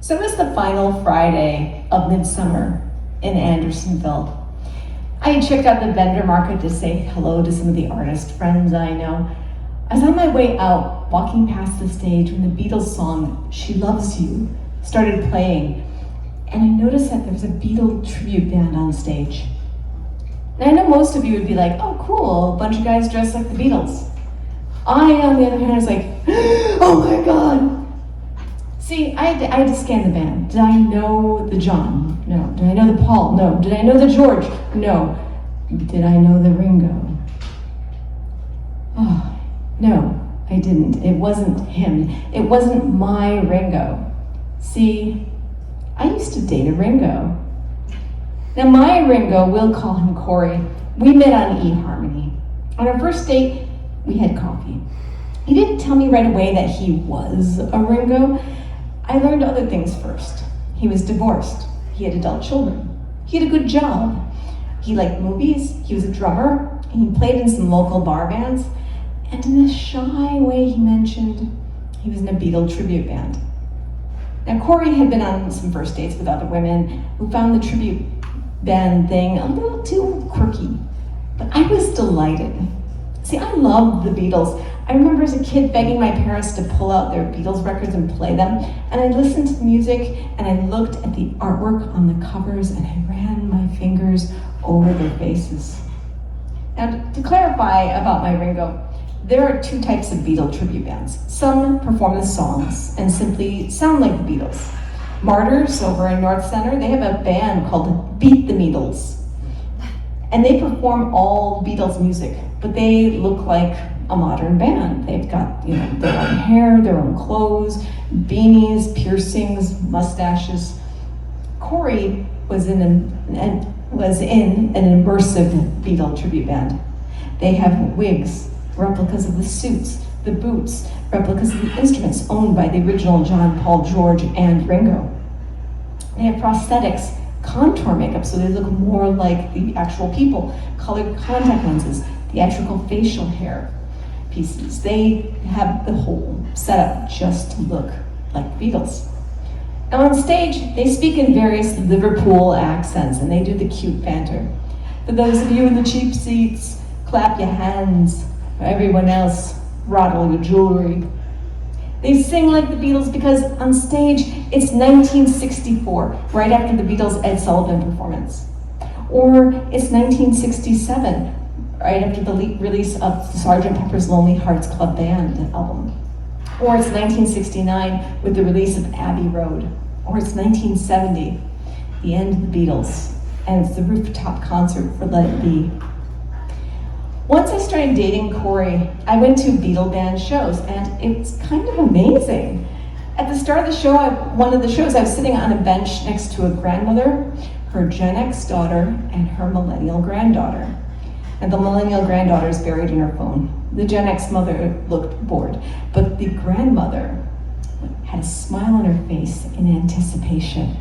So it was the final Friday of midsummer in Andersonville. I had checked out the vendor market to say hello to some of the artist friends I know. I was on my way out, walking past the stage when the Beatles song, She Loves You, started playing, and I noticed that there was a Beatle tribute band on stage. And I know most of you would be like, oh cool, a bunch of guys dressed like the Beatles. I, on the other hand, was like, oh my God. See, I had to scan the band. Did I know the John? No. Did I know the Paul? No. Did I know the George? No. Did I know the Ringo? Oh, no, I didn't. It wasn't him. It wasn't my Ringo. See, I used to date a Ringo. Now my Ringo, we'll call him Corey, we met on eHarmony. On our first date, we had coffee. He didn't tell me right away that he was a Ringo. I learned other things first. He was divorced. He had adult children. He had a good job. He liked movies. He was a drummer. He played in some local bar bands. And in a shy way, he mentioned he was in a Beatle tribute band. Now, Corey had been on some first dates with other women who found the tribute band thing a little too quirky. But I was delighted. See, I loved the Beatles. I remember as a kid begging my parents to pull out their Beatles records and play them, and I listened to the music and I looked at the artwork on the covers and I ran my fingers over their faces. Now, to clarify about my Ringo, there are two types of Beatle tribute bands. Some perform the songs and simply sound like the Beatles. Martyrs over in North Center, they have a band called Beat the Beatles. And they perform all Beatles music, but they look like a modern band. They've got, their own hair, their own clothes, beanies, piercings, mustaches. Corey was in an immersive Beatle tribute band. They have wigs, replicas of the suits, the boots, replicas of the instruments owned by the original John, Paul, George, and Ringo. They have prosthetics, contour makeup so they look more like the actual people, colored contact lenses, theatrical facial hair pieces. They have the whole setup just to look like the Beatles. Now on stage, they speak in various Liverpool accents and they do the cute banter. For those of you in the cheap seats, clap your hands. For everyone else, rattle your jewelry. They sing like the Beatles because on stage, it's 1964, right after the Beatles' Ed Sullivan performance. Or it's 1967, right after the release of Sgt. Pepper's Lonely Hearts Club Band album. Or it's 1969 with the release of Abbey Road. Or it's 1970, the end of the Beatles, and it's the rooftop concert for Let It Be. Once I started dating Corey, I went to Beatle band shows, and it's kind of amazing. At the start of the show, one of the shows, I was sitting on a bench next to a grandmother, her Gen X daughter, and her millennial granddaughter. And the millennial granddaughter is buried in her phone. The Gen X mother looked bored, but the grandmother had a smile on her face in anticipation.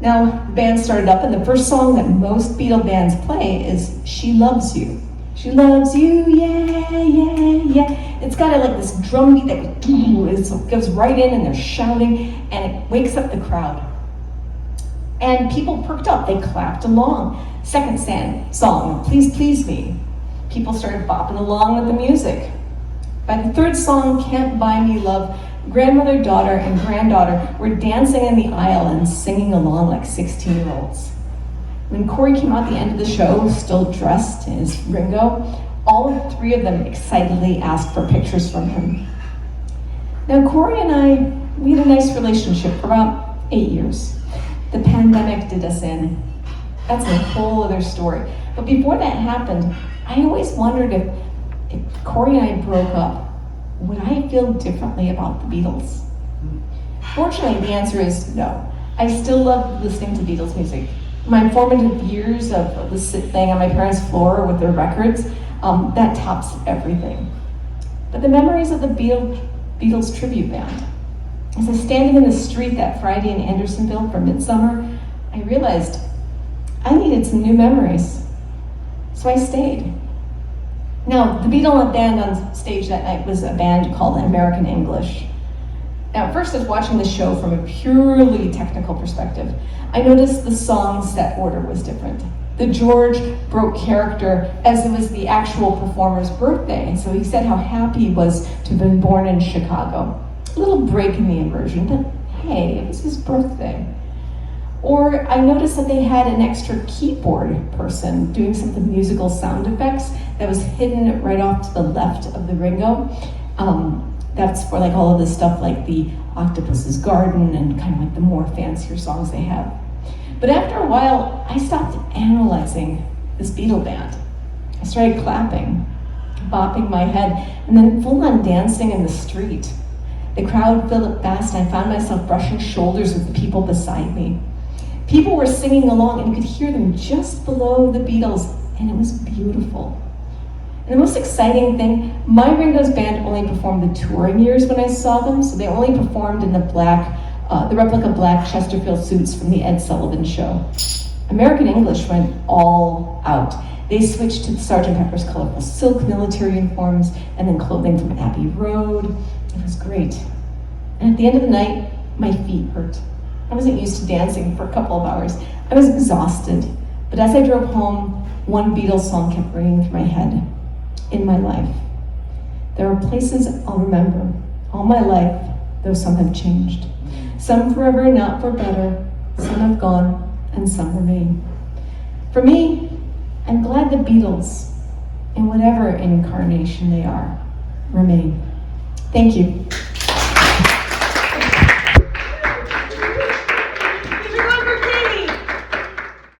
Now, the band started up, and the first song that most Beatle bands play is She Loves You. She loves you, yeah, yeah, yeah. It's got this drum beat that goes right in, and they're shouting, and it wakes up the crowd. And people perked up, they clapped along. Second song, Please Please Me. People started bopping along with the music. By the third song, Can't Buy Me Love, grandmother, daughter, and granddaughter were dancing in the aisle and singing along like 16-year-olds. When Corey came out at the end of the show, still dressed as Ringo, all three of them excitedly asked for pictures from him. Now, Corey and I, we had a nice relationship for about 8 years. The pandemic did us in. That's a whole other story. But before that happened, I always wondered if Corey and I broke up, would I feel differently about the Beatles? Fortunately, the answer is no. I still love listening to Beatles music. My formative years of sitting on my parents' floor with their records, that tops everything. But the memories of the Beatles tribute band. As I was standing in the street that Friday in Andersonville for midsummer, I realized I needed some new memories. So I stayed. Now, the Beatle band on stage that night was a band called American English. Now, at first, I was watching the show from a purely technical perspective. I noticed the song set order was different. The George broke character as it was the actual performer's birthday, and so he said how happy he was to have been born in Chicago. A little break in the immersion, but hey, it was his birthday. Or I noticed that they had an extra keyboard person doing some of the musical sound effects that was hidden right off to the left of the Ringo. That's for like all of this stuff like the Octopus's Garden and kind of like the more fancier songs they have. But after a while, I stopped analyzing this Beatle band. I started clapping, bopping my head, and then full on dancing in the street. The crowd filled up fast, and I found myself brushing shoulders with the people beside me. People were singing along, and you could hear them just below the Beatles, and it was beautiful. And the most exciting thing, my Ringo's band only performed the touring years when I saw them, so they only performed in the replica black Chesterfield suits from the Ed Sullivan Show. American English went all out. They switched to the Sgt. Pepper's colorful silk military uniforms and then clothing from Abbey Road. It was great. And at the end of the night, my feet hurt. I wasn't used to dancing for a couple of hours. I was exhausted. But as I drove home, one Beatles song kept ringing through my head. In my life, there are places I'll remember all my life, though some have changed. Some forever, not for better. Some have gone, and some remain. For me, I'm glad the Beatles, in whatever incarnation they are, remain. Thank you.